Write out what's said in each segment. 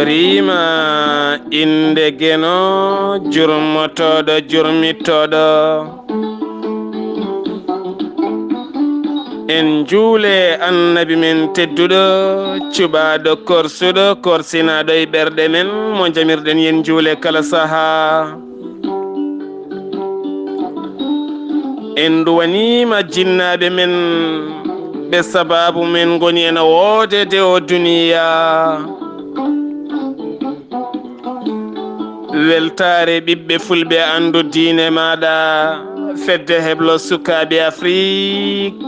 rima inde geno jurmotoɗo jurmittoɗo en juule annabi men tedduɗo cuɓaɗo korsuɗo korsinaɗo e ɓerɗe men mo jamirɗen yen juule kala saaha en duwanima jinnaɓe men ɓe sababu men goni en woodede o duniya weltare ɓiɓɓe fulɓe andu diine maɗa fedde heblo sukaɓe afrique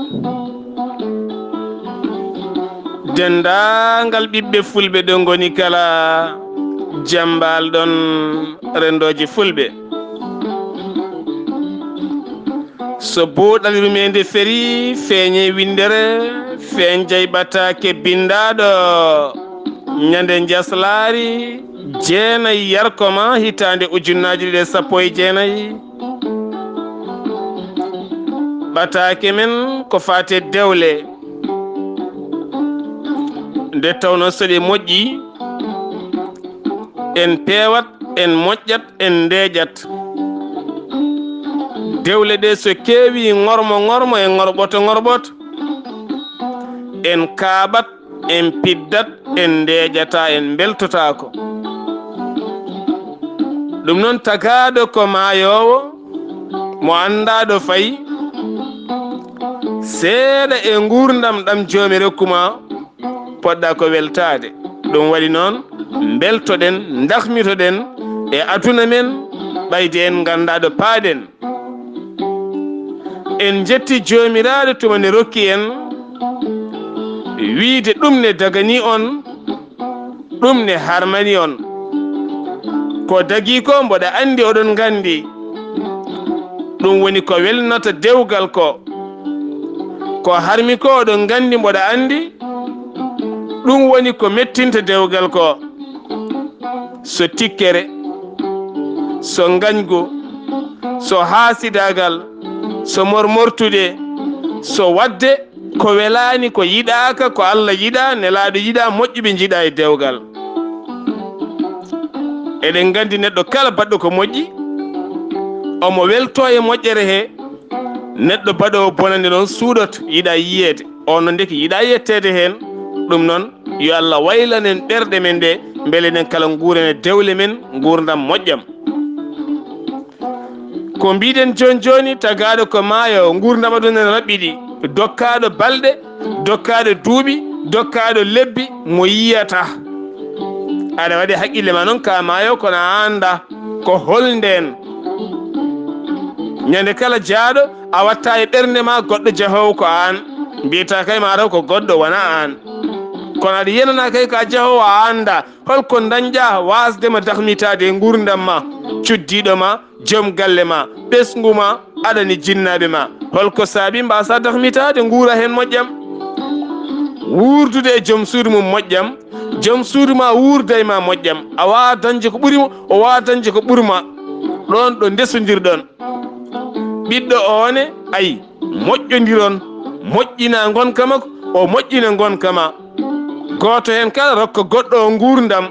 dendagal ɓiɓɓe fulɓe ɗo goni kala jambal ɗon rendoji fulɓe so buuɗal rumede feri feeñe windere feeñ jayɓatake bindaɗo ñande jaslari jeenayi yarkoma hitande ujunnaji 19 ɓatake men ko fate dewle nde tawno soɗe moƴƴi en pewat en moƴƴat en ndeƴat dewle ɗe so keewi ŋormo e ŋorɓoto en kaaɓat en piddat en ndeƴata en beltotako ɗum noon tagaɗo ko maayowo mo andaɗo fayi seeɗa e gurdam ɗam joomi rokkuma poɗɗa ko weltade ɗum waɗi noon beltoɗen dakmitoɗen e aduna men ɓayde en gandaɗo paaɗen en jetti joomiraɗo tuma ne rokki en wiide ɗum ne dagani on ɗum ne harmani on ko dagi ko mboɗa andi oɗon gandi ɗum woni ko welnata dewgal ko harmi ko oɗon gandi mboɗa andi ɗum woni ko mettinta dewgal ko so tikkere so gañgu so haasidagal so mormortude so wadde ko welani ko yiɗaka ko Allah yiɗa nelaɗo yiɗa moƴƴuɓe jiiɗa e dewgal eɗen gandi neɗɗo kala baɗɗo ko moƴƴi omo welto e moƴƴere he neɗɗo baɗowo bonande noon suuɗot yiɗa yiyede ono ndeki yiɗa yettede hen ɗum noon yo Allah waylanen ɓerɗe men ɗe beele nen kala guurene dewle men gurdam moƴƴam ko mbiɗen joni tagaɗo ko maayo gurdam aɗon en raɓɓiɗi dokkaɗo balɗe dokkaɗo duuɓi dokkaɗo lebbi mo yiyata aɗa waɗi haqqille ma noon ka maayo kono anda ko holnden ñande kala jaaɗo a watta e ɓernde ma goɗɗo jahowo ko an mbiyata kay mataw ko goɗɗo wona an kono aɗa yenana kay ka jahowo a anda holko dañƴa wasdema dakmitade e gurdam ma cuddiɗo ma joom galle ma ɓesgu ma aɗani jinnaɓe ma holko saabi mbasa dakmitade guura hen moƴƴam wurdude e joom suudu mum moƴƴam joom suudu ma wuurda e ma moƴƴam a wawa dañde ko ɓuurimo o wawa dañde ko ɓuurma ɗon ɗo ndesodirɗon ɓiɗɗo one ayi moƴƴodiron moƴƴina gonka makko o moƴƴina gonka ma goto hen kala rokka goɗɗo o gurdam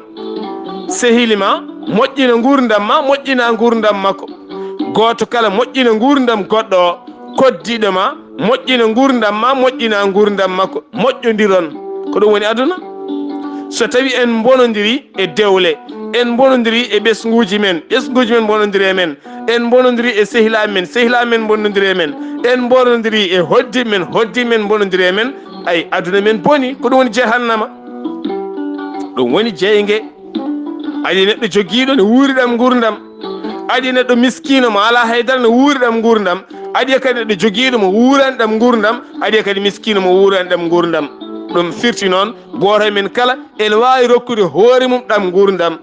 sehili ma moƴƴina gurdam ma moƴƴina gurdam makko goto kala moƴƴina gurdam goɗɗo o koddiɗo ma moƴƴina gurdam ma moƴƴina gurdam makko moƴƴodiron ko ɗum woni aduna so tawi en bonodiri e dewle en bonodiri e ɓesguji men bonodiri e men en bonodiri e sehilaɓe men bonodiri e men en bonodiri e hoddi men bonodiri e men ay aduna men boni ko ɗum woni jahannama ɗum woni jeygue aɗi neɗɗo joguiɗo ne wuuriɗam gurdam aɗi neɗɗo miskino mo ala haydara ne wuuriɗam gurdam aɗi kadi neɗɗo joguiɗo mo wuuranɗam gurdam aɗi kadi miskino mo wuuranɗam gurdam ɗum firti noon goto men kala ene wawi rokkude hoore mum ɗam gurdam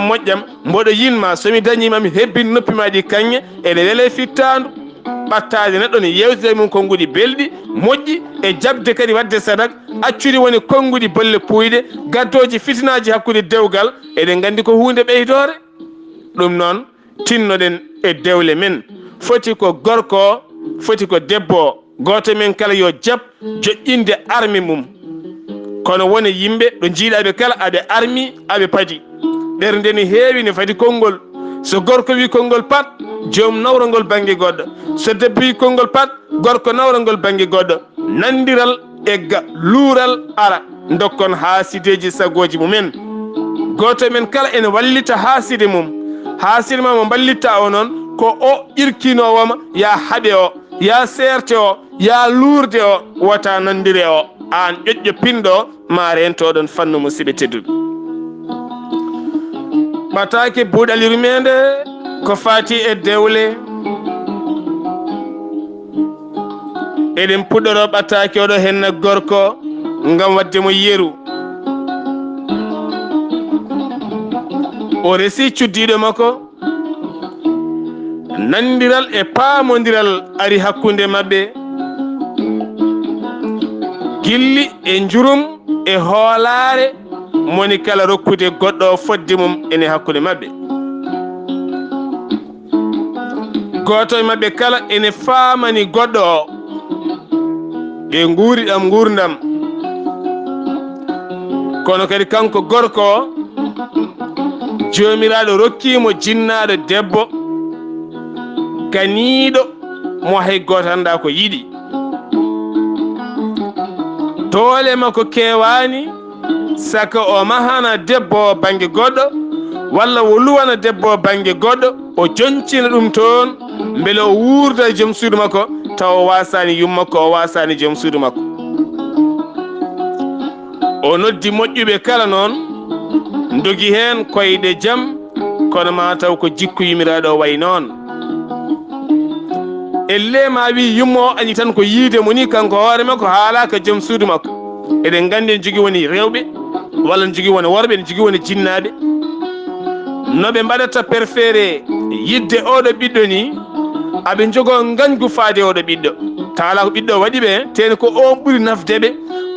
moƴƴam mboɗo yinma somi dañima mi hebbini noppi ma ɗi kanŋe ene weele fittandu ɓattade neɗɗo ne yewtida mum konnguɗi belɗi moƴƴi e jabde kadi wadde sadak accude woni konnguɗi bolle puyɗe gaddoji fitinaji hakkude dewgal eɗen gandi ko hunde ɓeydore ɗum noon tinnoɗen e dewle men foti ko gorko foti ko debbo goto men kala yo jab joƴƴinde armi mum kono woni yimɓe ɗo jiiɗaɓe kala aɓe armi aɓe paadi ɓernde ne heewi ne fadi konngol so gorko wi konngol pat joom nawrangol banggue goɗɗo so debbo wi konngol pat gorko nawrangol banggue goɗɗo nandiral egga luural ara dokkon haasideji sagoji mumen goto men kala ene wallita haaside mum haaside ma mo ballitta o noon ko o irkinowoma ya haaɓe o ya serte o ya luurde o wota nandire o an ƴoƴƴo pinɗo ma rentoɗon fannu musidɓe tedduɓe ɓatake buuɗalirmede ko fati e dewle eɗen puɗɗoro ɓattake oɗo henna gorko ngam wadde mo yeru o resi cuddiɗo makko nandiral e paamodiral ari hakkunde maɓɓe gilli e jurum e hoolare moni kala rokkude goɗɗo fodde mum ene hakkude maɓɓe goto e maɓɓe kala ene faamani goɗɗo o ɓe nguuri ɗam gurdam kono kadi kanko gorko o jomiraɗo rokkimo jinnaɗo debbo ganiɗo mo hay goto anda ko yiɗi doole makko kewani saka o mahana debbo banggue goɗɗo walla o luwana debbo banggue goɗɗo o joncina ɗum toon beele o wuurda joom suudu makko taw o wasani yummakko o wasani joom suudu makko o noddi moƴƴuɓe kala noon dogi hen koyɗe jaam kono ma taw ko jikku yimiraɗo o way noon elle ma wi yummo o añi tan ko yiide mo ni kanko hoore makko haalaka joom suudu makko eɗen gandi en jogui woni rewɓe walla en jogui woni worɓe en jogui woni jinnaɓe noɓe mbaɗata préféré yidde oɗo ɓiɗɗo ni aɓe jogo gañgu faade oɗo ɓiɗɗo tawala ko ɓiɗɗo waɗi ɓe teni ko on ɓuuri nafdeɓe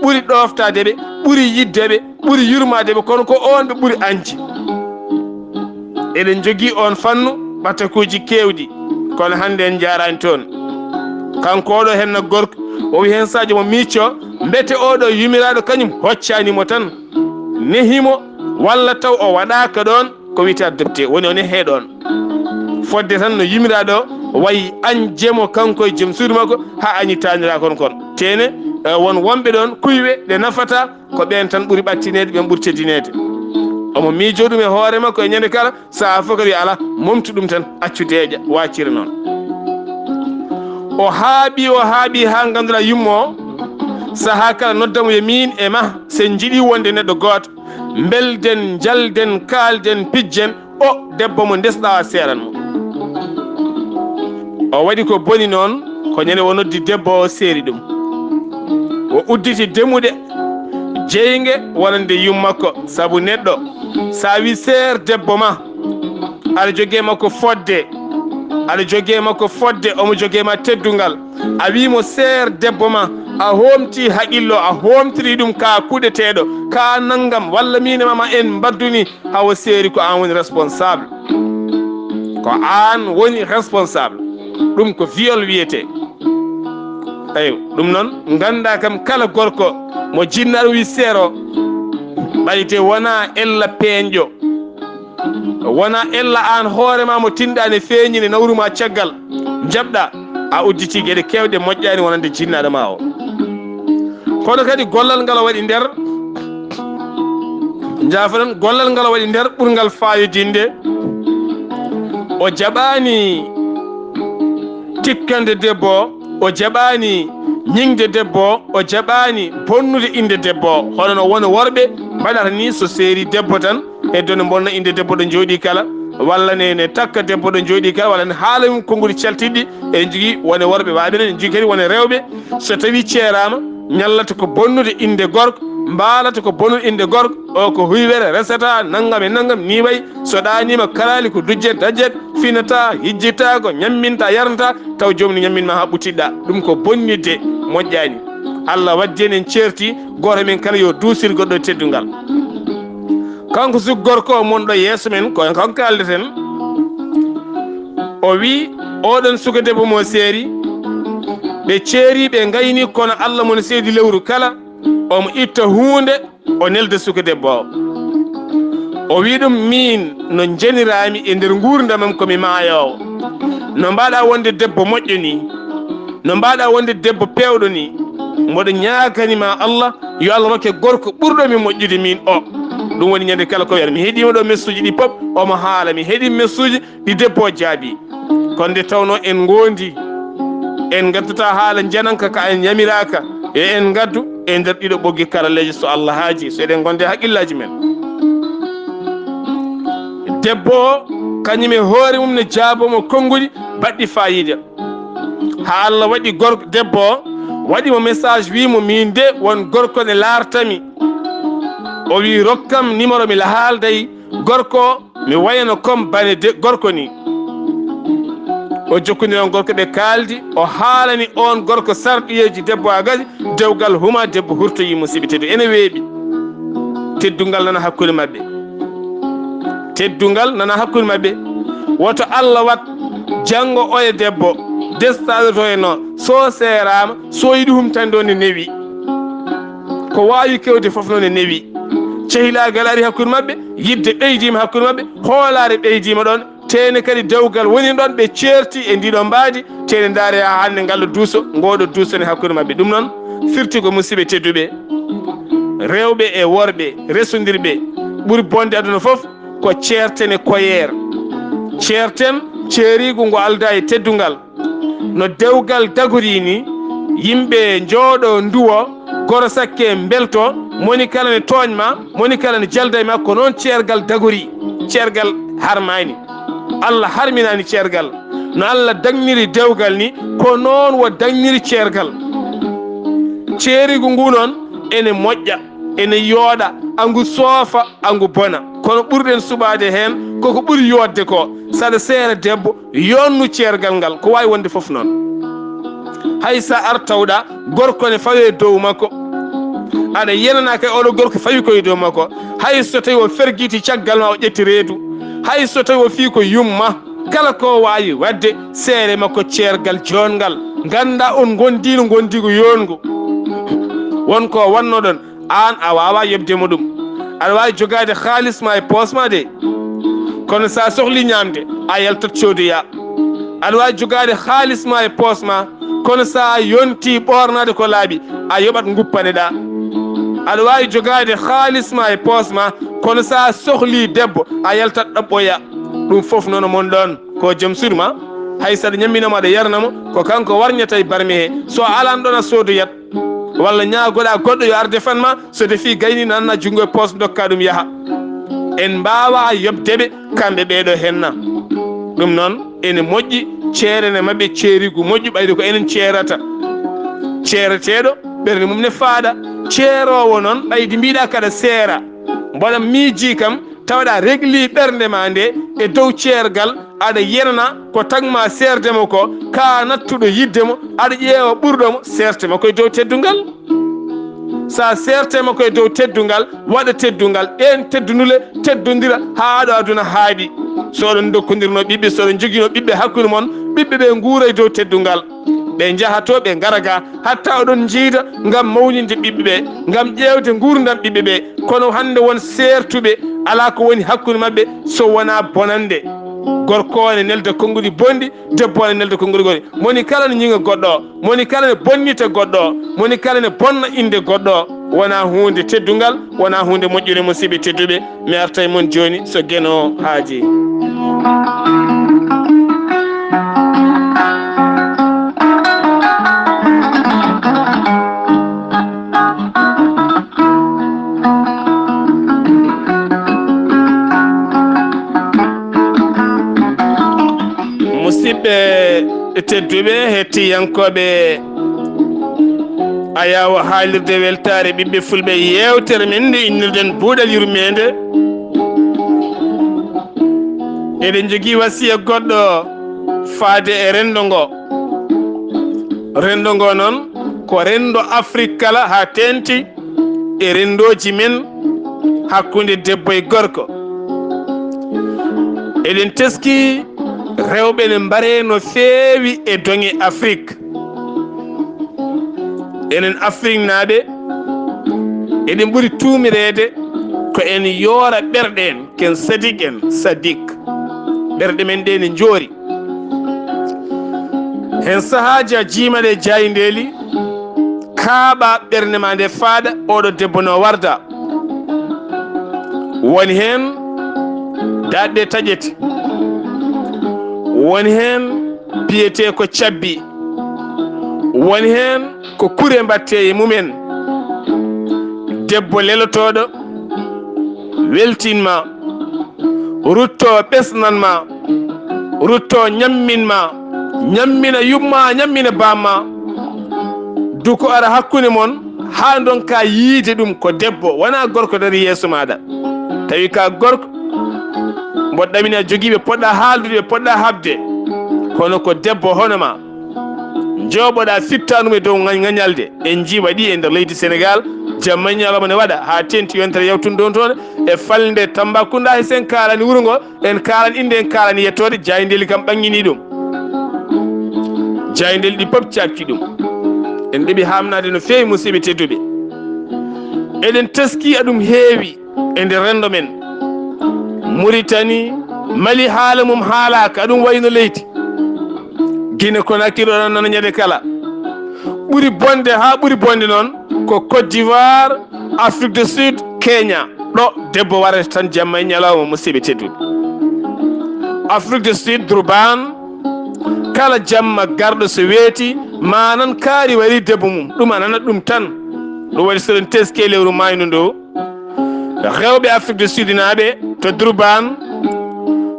ɓuuri ɗoftadeɓe ɓuuri yiddeɓe ɓuuri yurmadeɓe kono ko on ɓe ɓuuri anji eɗen jogui on fannu ɓatakuji kewɗi kono hande en jarani toon kanko oɗo henna gorko o wi hen sadio mo micco mbete oɗo yumiraɗo kañum hoccanimo tan nehimo walla taw o waɗaka ɗon ko wiyete adopté woni o nehe ɗon fodde tan no yumiraɗo wayi anjemo kanko e joom suudu makko ha añittanira kon kon tene won wonɓe ɗon kuyɓe ɗe nafata ko ɓen tan ɓuuri ɓattinede ɓen ɓuuri teddinede omo miijo ɗum e hoore makko e ñande kala saha fof kadi ala momtu ɗum tan accu deeƴa waccira noon o haaɓi ha ganduɗa yummo o saha kala noddamo yo min e ma sen jiiɗi wonde neɗɗo goto belden jalden kalden pijjen o debbo mo ndesɗa seeranmo o waɗi ko boni noon ko ñande o noddi debbo o seeri ɗum o udditi demude jeyge wonande yummakko saabu neɗɗo sa wi seer debbo ma aɗa jogue makko fodde aɗa jogue makko fodde omo jogue ma teddungal a wimo seer debbo ma a homti haqillo a homtiri ɗum ka kuɗeteɗo ka naggam walla minamama en mbadduni hawo seeri ko an woni responsable ko an woni responsable ɗum ko viol wiyete eyi ɗum noon ganda kam kala gorko mo jinnaɗo wi seero ɓayte wona ella peeñƴo wona ella an hoorema mo tinɗani feeñine nawruma caggal jaɓɗa a udditi gueɗe kewɗe moƴƴani wonande jinnaɗo ma o kono kadi gollal ngal waɗi nder jafoɗon gollal ngal waɗi nder ɓurgal fayodinde o jaɓani tikkande debbo o jaɓani ñingde debbo o jaɓani bonnude inde debbo hono no wona worɓe mbaɗata ni so seeri debbo tan e done bonna inde debbo ɗo jooɗi kala walla ne takka debbo ɗo jooɗi kala walla ne haala mum konngudi caltiɗɗi e jogui wone worɓe waɓe ɗon e jogui kadi wone rewɓe so tawi ceerama ñallata ko bonnude inde gorko mbalata ko bonnude inde gorko o ko huywere resata naggam e naggam ni wayi so ɗanima kalali ko dujjet dajjet finata hijjita ko ñamminta yarnata taw jomum ni ñamminma ha ɓutiɗɗa ɗum ko bonnidde moƴƴani Allah waddi en ceerti goto men kala yo duusir goɗɗo teddungal kanko su gorko o monɗo yeeso men ko kanko kaldeten o wi oɗon suka debbo mo seeri ɓe ceeri ɓe gayni kono Allah mon seedi lewru kala omo itta hunde o nelda suka debbo o wi ɗum min no jenirami e nder gurdamam komi maayowo no mbaɗa wonde debbo moƴƴo ni no mbaɗa wonde debbo pewɗo ni mboɗo ñaganima Allah yo Allah rokke gorko ɓurɗomi moƴƴude min o ɗum woni ñande kala ko wiyata mi heeɗima ɗo message ɗi pop omo haala mi heeɗi message ɗi debbo jaabi kono nde tawno en gondi en gaddata haala jananka ka en yamiraka e en gaddu e nder ɗiɗo ɓoggi karalleji so Allah haaji so eɗen gonde haqqillaji men debbo o kañum e hoore mum ne jaabomo konnguli baɗɗi fayida ha Allah waɗi gorko debbo o waɗimo message wimo min de won gorko ne lartami o wi rokkam numéro mi la haalday gorko mi wayano comme bane gorko ni o jokkodiron gorko ɓe kaldi o haalani on gorko sarɗiyeji debbo a gasi dewgal huma debbo hurtoyi musiɓe teddu ene weeɓi teddungal nana hakkude mabɓe teddungal nana hakkude mabɓe woto Allah wat janggo o e debbo destaɗo to e noon so serama so yiɗi humtande o ne newi ko wawi kewde foof noon ne newi cehilagal ari hakkude mabɓe yidde ɓeydima hakkude mabɓe hoolare ɓeydima ɗon tene kadi dewgal woni ɗon ɓe ceerti e ndiɗo mbaadi tene ndaare ha hande ngallo duuso ngoɗo duusone hakkude mabɓe ɗum noon firti ko musidɓe tedduɓe rewɓe e worɓe resodirɓe ɓuuri bonde aduna foof ko ceerten e koyeer ceerten ceerigu ngo alda e teddungal no dewgal dagori ni yimɓe jooɗo nduwo goro sakke belto moni kala ne tooñma moni kala ne jalda e makko noon ceergal dagori ceergal harmani Allah harminani ceergal no Allah dagniri dewgal ni ko noon wo dagniri ceergal ceerigu ngu noon ene moƴƴa ene yooɗa angu soofa angu bona kono ɓurɗen suɓade hen koko ɓuuri yodde ko saɗa seera debbo yonnu ceergal ngal ko wawi wonde foof noon hay sa artawɗa gorko ne fawi e dow makko aɗa yenana kay oɗo gorko fawi koye dow makko hay so tawi o ferguiti caggal ma o ƴetti reedu hay so tawi o fi ko yumma kala ko wawi wadde seere makko ceergal jongal ganda on gondino gondigo yongo wonko wannoɗon an a wawa yebdemo ɗum aɗa wawi jogade halis ma e poos ma de kono sa sohli ñamde a yaltat codoya aɗa wawi jogade halis ma e poos ma kono sa yonti ɓornade ko laaɓi a yoɓat guppaneɗa aɗa wawi jogade halis ma e poos ma kono sa sohli debbo a yaltat ɗaɓɓoya ɗum foof noon mon ɗon ko joom surma hay saɗa ñamminamo aɗa yarnamo ko kanko warñata e barmi he so alan ɗon a soodoyat walla ñaagoɗa goɗɗo yo ar defanma so defi gayni nanna junngo e poos dokka ɗum yaaha en mbawa yobdeɓe kamɓe ɓeeɗo henna ɗum noon ene moƴƴi ceerene mabɓe ceerigu moƴƴu ɓayde ko enen ceerata ceerateɗo ɓerde mum ne faaɗa ceerowo noon ɓayde mbiɗa kaɗa seera mboɗa miiji kam tawɗa régli ɓernde ma nde e dow ceergal aɗa yenana ko tagma serdemo ko ka nattuɗo yiddemo aɗa ƴeewa ɓurɗomo sertema koye dow teddungal sa sertema koye dow teddungal waɗa teddungal ɗen teddunule teddodira ha ɗo aduna haaɗi soɗon dokkodirno ɓiɓɓe soɗon joguino ɓiɓɓe hakkude moon ɓiɓɓe ɓe guura e dow teddungal ɓe jahato ɓe garaga hatta oɗon jiida gam mawninde ɓiɓɓe ɓe gam ƴewde gurdam ɓiɓɓe ɓe kono hande won sertuɓe ala ko woni hakkude mabɓe so wona bonande gorko ne nelda konnguli bonɗi debbo ne nelda konnguli goɗɗi moni kala ne ñiŋa goɗɗo o moni kala ne bonnita goɗɗo o moni kala ne bonna inde goɗɗo o wona hunde teddungal wona hunde moƴƴude musidɓe tedduɓe mi arta e mon joni so gueno haaji musidɓe tedduɓe hettiyankoɓe ayawa haalirde weltare ɓiɓɓe fulɓe yewtere men nde innirɗen buuɗal yurmede eɗen jogui wasiya goɗɗo faade e rendo ngo noon ko rendo Afrique kala ha tenti e rendoji men hakkude debbo e gorko eɗen teski rewɓe ne mbare no feewi e doŋe Afrique enen Afrique naaɓe eɗen ɓuri tuumirede ko en yoora ɓerɗe en ken sadik en sadik ɓerɗe men ɗe ne joori hen sahaaji a jiimaɗe jayindeli kaaɓa ɓernde ma nde faaɗa oɗo debbo no warda woni hen daɗɗe taƴete woni hen biyete ko cabbi woni hen ko kure mbatte e mumen debbo lelotoɗo weltinma rutto ɓesnanma rutto ñamminma ñammina yumma ñammina bamma duko ara hakkunde mon ha donka yiide ɗum ko debbo wona gorko dari yeeso maɗa tawi ka gorko mbo ɗamini a jogiiɓe poɗɗa haaldude ɓe poɗɗa habde kono ko debbo hono ma jooɓoɗa fittanume dow ŋañalde en ji waɗi e nder leydi Sénégal jamma ñalawma ne waɗa ha tenti yontere yawtude ɗon toon e falde Tambacounda hay sen kalani wuuro ngo en kalani inde en kalani yettode jayndeli kam ɓanŋini ɗum jayndeli ɗi pop cakki ɗum en ɗeɓi hamnade no fewi musidɓe tedduɓe eɗen teski aɗum heewi e nder rendo men Mauritanie Mali haala mum haalaka aɗum wayno leydi Guinée Conakry ɗo nana ñande kala ɓuri bonde ha ɓuri bonde noon ko Côte d'Ivoire Afrique du Sud Kenya ɗo debbo warata tan jamma e ñalawma musidɓe tedduɓe Afrique du Sud Durban kala jamma garɗo so weeti manan kaari wari debbo mum ɗum anana ɗum tan ɗum waɗi soɗen teske lewru mayno ndo rewɓe Afrique du Sud naaɓe to Durban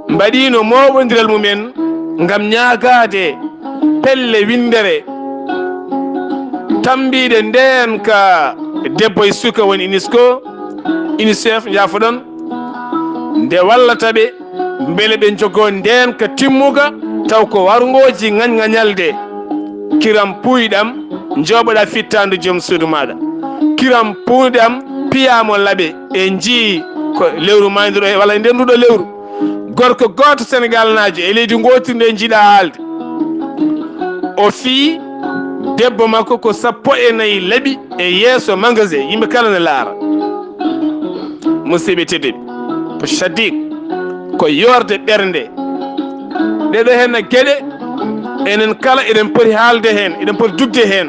mbaɗino moɓodiral mumen ngam ñaagade pelle windere tambiɗe nden ka debbo e suka woni UNESCO UNICEF yafoɗon nde wallata ɓe beele ɓe jogo nden ka timmuka taw ko wargoji ŋañŋañalde kiram puyɗam joɓoɗa fittandu joom suudu maɗa kiram puyɗam piyamo laaɓe e jii ko lewru mayduɗo walla e nder nduɗo lewru gorko goto Sénégal najo e leydi gotirde e jiiɗa haalde o fii debbo makko ko 14 laaɓi e yeeso magasin yimɓe kala ne laara musidɓe tedduɓe ko sadik ko yorde ɓernde ɗeɗo hen gueɗe enen kala eɗen poti haalde hen eɗen poti dugde hen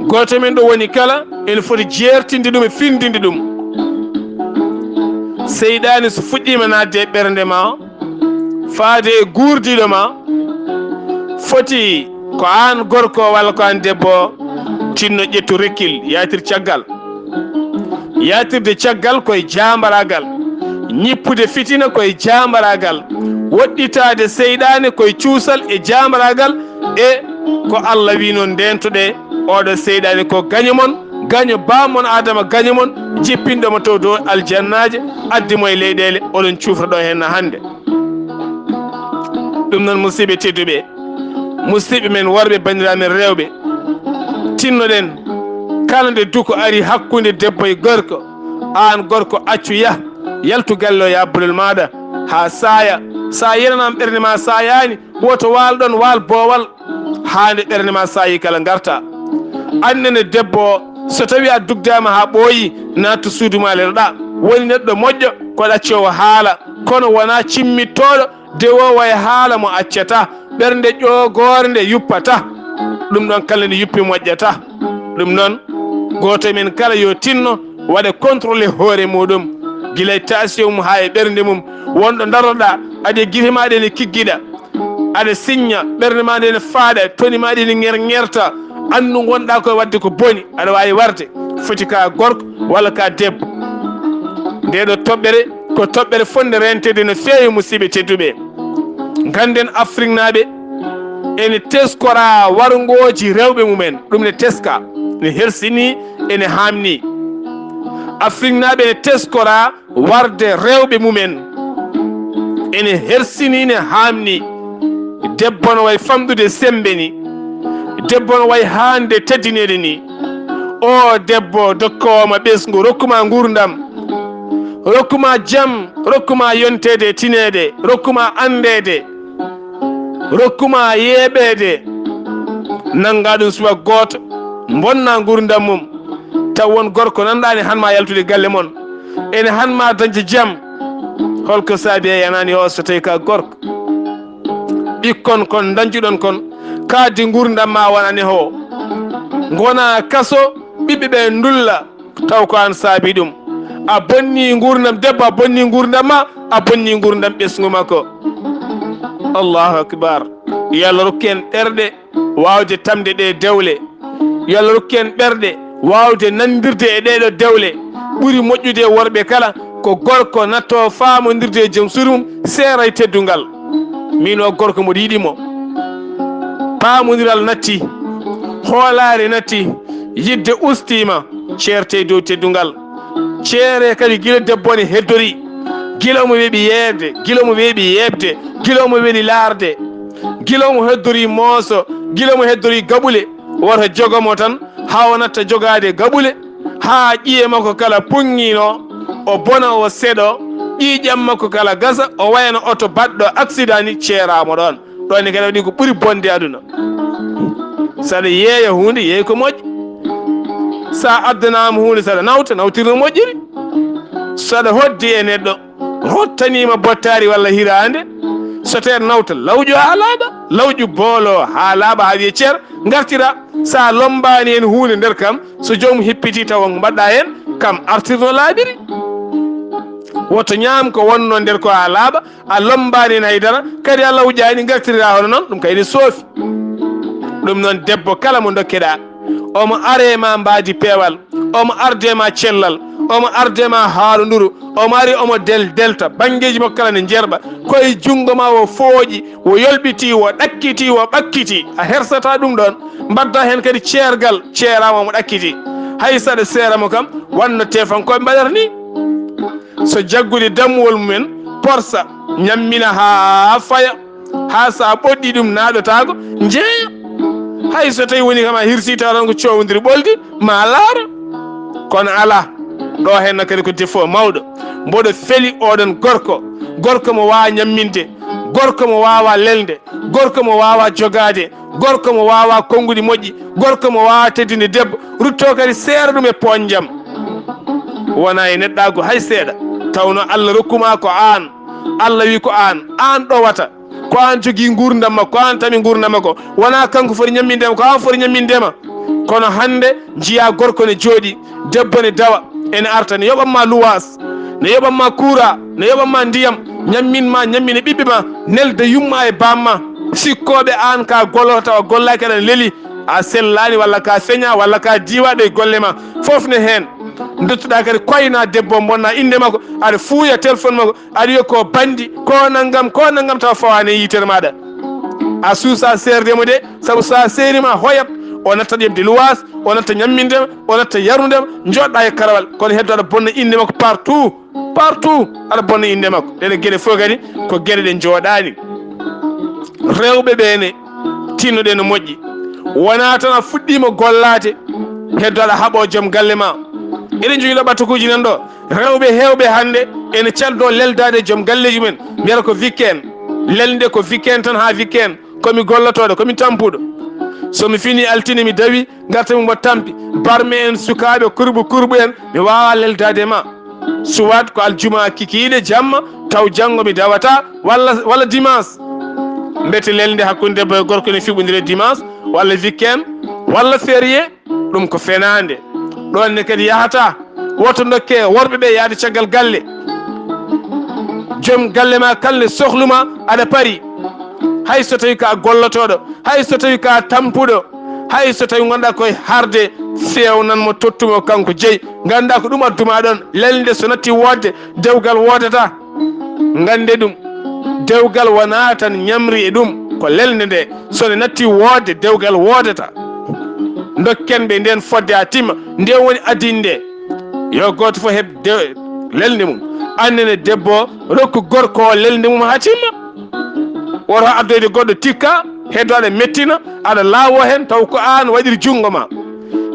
goto men ɗo woni kala ene foti jertinde ɗum e findinde ɗum seyɗani so fuɗɗima nadde e ɓernde ma faade e gurdiɗo ma foti ko an gorko walla ko an debbo tinno ƴettu rekkil yatir caggal yatirde caggal koye jambaragal ñippude fitina koye jambaragal woɗɗitade seyɗane koye cuusal e jambaragal e ko Allah wi noon ndentoɗe oɗo seyɗane ko gañomon gaño bamon adama gañomon jippinɗomo to dow aljannaje addimo e leyɗele oɗon cufraɗo henna hande ɗum noon musidɓe tedduɓe musidɓe men worɓe bandiraɓe men rewɓe tinnoɗen kala nde duko ari hakkude debbo e gorko an gorko accu yaltu galle o yabbulel maɗa ha saaya sa yenanama ɓernde ma sayani woto walɗon wal boowal hande ɓernde ma saayi kala garta annene debbo so tawi a dugdama ha ɓooyi natto suudu ma leloɗa woni neɗɗo moƴƴo ko ɗaccowo haala kono wona cimmittoɗo dewowo e haala mo accata ɓernde ƴogore nde yuppata ɗum ɗon kala nde yuppi moƴƴata ɗum noon goto men kala yo tinno waɗa contrôlé hoore muɗum guilay tension mum ha e ɓernde mum wonɗo daroɗa aɗa guite maɗe ne kigguiɗa aɗa signa ɓernde ma nde ne faaɗa toni maɗe ne ŋerta andu gonɗa koye wadde ko boni aɗa wawi warde foti ka gorko walla ka debbo ndeɗo toɓɓere ko toɓɓere fonde rentede no fewi musidɓe tedduɓe ganden Afrique naɓe ene teskora wargoji rewɓe mumen ɗum ne teska ne hersini ene hamni Afrique naɓe ene teskora warde rewɓe mumen ene hersini ne hamni debbo no way famɗude sembe ni debbo no way hande teddinede ni o debbo dokkowoma ɓesgu rokkuma gurdam rokkuma jaam rokkuma yontede tinede rokkuma andede rokkuma yeɓede nanga ɗum suwa goto bonna gurdam mum taw won gorko nanɗani hanma yaltude galle moon ene hanma dañde jaam holko saabi e yanani o so tawi ka gorko ɓikkon kon dañcuɗon kon kaadi gurdam ma wonani ho gona kaso ɓiɓɓe ɓe ndulla taw ko an saabi ɗum a bonni gurdam debbo a bonni gurdam ma a bonni gurdam ɓesgu makko allahu akbar yo Allah rokku en ɓerɗe wawde tamde ɗe dewle yo Allah rokku en ɓerɗe wawde nandirde e ɗeɗo dewle ɓuuri moƴƴude e worɓe kala ko gorko natto famodirde e joom suuru mum seera e teddungal min o gorko mboɗo yiɗimo pamodiral natti hoolare natti yidde ustima ceerte dow teddungal ceere kadi guila debbo ne heddori guila omo weeɓi yeerde guila omo weeɓi yeɓde guila omo weeli laarde guila omo heddori mooso guila omo heddori gaɓule woto jogomo tan ha o natta jogade gaɓule ha ƴiye makko kala puŋŋino o bona o seeɗo ƴiƴam makko kala gasa o wayno oto baɗɗo accident ni ceeramo ɗon ɗon kadi waɗi ko ɓuuri bonde aduna saɗa yeeya hunde yeey ko moƴƴi sa addanama hunde saɗa nawtirno moƴƴiri saɗa hoddi e neɗɗo hottanima bottari walla hirande so tawi nawta lawƴo ha laaɓa lawƴu boolo ha laaɓa ha wiye ceer gartira sa lombani hen hunde nder kam so joomum hippiti taw mbaɗɗa hen kam artirno laaɓiri woto ñaam ko wonno nder ko ha laaɓa a lombani hen haydara kadi a lawƴani gartirira hono noon ɗum kayne soofi ɗum noon debbo kala mo dokkeɗa omo arema mbadi peewal omo ardema cellal omo ardema haaloduru omo ari omo delta banggueji makko kala ne jerɓa koye junggo ma o fooƴi o yolɓiti o ɗakkiti o ɓakkiti a hersata ɗum ɗon mbadda hen kadi ceergal ceerama omo ɗakkiti hay saɗa seeramo kam wanno tefankoɓe mbaɗata ni so jaggude dammuwol mumen porsa ñammina ha faya ha sa ɓoɗɗi ɗum naɗotako jeeya hay so tawi woni kam a hirsi taw tan ko cowodiri ɓoldi ma laara kono ala ɗo henna kadi ko défaut mawɗo mboɗo feeli oɗon gorko mo wawa ñamminde gorko mo wawa lelde gorko mo wawa jogade gorko mo wawa konnguɗi moƴƴi gorko mo wawa teddinde debbo rutto kadi seera ɗum e poñjam wona e neɗɗago hay seeɗa tawno Allah rokkuma ko an Allah wi ko an ɗowata ko an jogui gurdam makko ko an tami gurdam makko wona kanko foti ñammindema ko an foti ñammindema kono hande jiya gorko ne jooɗi debbo ne dawa ene arta ne yoɓanma luwas ne yoɓanma kuura ne yoɓanma ndiyam ñamminma ñammine ɓiɓɓe ma nelde yumma e bamma sikkoɓe an ka golloto tawa gollaki aɗa leeli a sellani walla ka feña walla ka diwaɗo e golle ma foof ne hen duttoɗa kadi koyna debbo bonna inde makko aɗa fuuya téléphone makko aɗa wiya ko bandi ko naggam tawa fawane yitere maɗa a suusa serdemo de saabu sa serima hoyat o natta ƴemde luwas o natta ñammindema o natta yarudema joɗɗa e karawal kono heddo aɗa bonna inde makko partout aɗa bonna inde makko ɗeɗe gueɗe fof kadi ko gueɗe ɗe jooɗani rewɓe ɓene tinnoɗe no moƴƴi wona tan a fuɗɗima gollade heddo aɗa haaɓo joom galle ma eɗen jogui ɗo ɓattakuji nan ɗo rewɓe hewɓe hande ene caldo leldade joom galleji mumen mbiyata ko weekend lelde ko weekend tan ha weekend komi gollotoɗo komi tampuɗo somi fini altine mi dawi gartami mbo tampi barme en sukaɓe kurɓu en mi wawa leldade ma suwat ko aljuma kikiɗe jamma taw janggo mi dawata walla dimanche mbete lelde hakkude debbo e gorko ne fiɓodire dimanche walla weekend walla férié ɗum ko fenade ɗon ne kadi yahata woto dokke worɓe ɓe yaade caggal galle joom galle ma kalne sohluma aɗa paari hay so tawi ka gollotoɗo hay so tawi ka tampuɗo hay so tawi gonɗa koye harde fewnanmo tottumo kanko jeeyi ganda ko ɗum adduma ɗon lelde so natti wodde dewgal wodata gande ɗum dewgal wona tan ñamri e ɗum ko lelde nde sone natti wodde dewgal wodata dokken ɓe nden fodde ha timma nde woni adinde yo goto fof heeb lelde mum annene debbo rokku gorko lelde mum ha timma woto addoyde goɗɗo tikka heddo aɗa mettina aɗa laawo hen taw ko an waɗiri junggo ma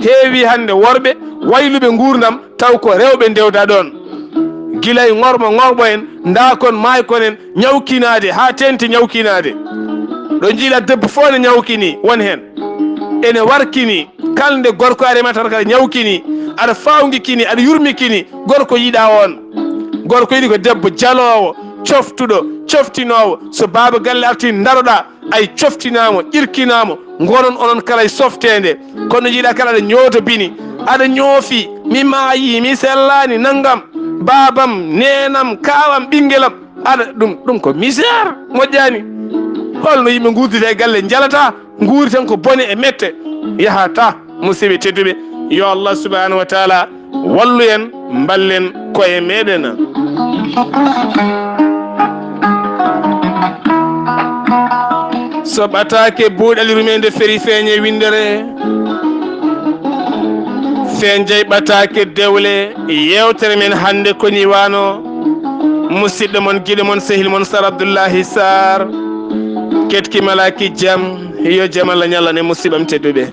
heewi hande worɓe wayluɓe gurdam taw ko rewɓe ndewda ɗon guila e ngorɓo en dakon maykon en ñawkinade ha tenti ñawkinade ɗo jiiɗa debbo fof ne ñawkini won hen ene warkini kalde gorko aremata kala ñawkini aɗa fawgi kini aɗa yurmi kini gorko yiɗa on gorko yiɗi ko debbo jalowo coftuɗo coftinowo so baaba galle arti daroɗa ay coftinamo ƴirkinamo gonon onon kala e softede kono yiiɗa kala aɗa ñooto bini aɗa ñoofi mi maayi mi sellani naggam babam nenam kawam ɓinguelam aɗa ɗum ko misère moƴƴani holno yimɓe gurdide e galle jalata guuri tan ko bone e mette yahata musidɓe tedduɓe yo Allah subhanahu wa taala wallu en ballen koye meɗen so ɓatake buuɗali rumede feri feeñe windere fen jeyi ɓatake dewle yewtere men hande koni wano musidɗo mon guiɗo mon sehil mon Sar Abdoullahi Sarr ketki malaki jaam yo jaam Allah ñallane musiɓam tedduɓe